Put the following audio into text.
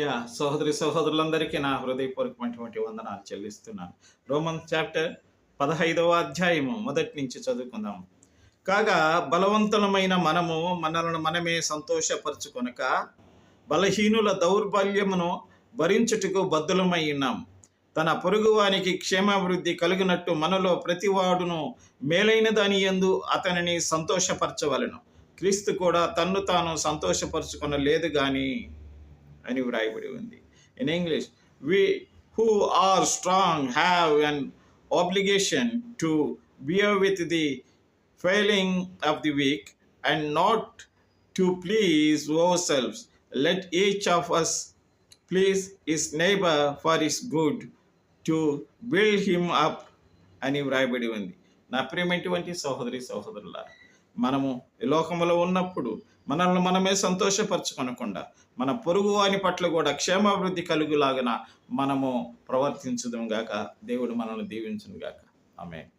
సహోదరి సహోదరులందరికీ నా హృదయపూర్వకమైనటువంటి వందనాలు చెల్లిస్తున్నాను. రోమన్ చాప్టర్ 15వ అధ్యాయము మొదటి నుంచి చదువుకుందాం. కాగా బలవంతులమైన మనము మనలను మనమే సంతోషపరచుకొనక బలహీనుల దౌర్బల్యమును భరించుటకు బద్దులమై ఉన్నాం. తన పొరుగువానికి క్షేమాభివృద్ధి కలిగినట్టు మనలో ప్రతివాడును మేలైన దాని యందు అతనిని సంతోషపరచవలెను. క్రీస్తు కూడా తన్ను తాను సంతోషపరచుకొనలేదు గాని అని వ్రాయబడి ఉంది. In English, we who are strong have an obligation to bear with the failing of the weak and not to please ourselves. Let each of us please his neighbor for his good, to build him up అని వ్రాయబడి ఉంది. నా ప్రియమైనటువంటి సహోదరి సహోదరులారా, మనము ఈ లోకములో ఉన్నప్పుడు మనల్ని మనమే సంతోషపరచుకొనకుండా మన పొరుగు వాని పట్ల కూడా క్షేమాభివృద్ధి కలుగులాగన మనము ప్రవర్తించుదుము గాక. దేవుడు మనల్ని దీవించును గాక. ఆమేన్.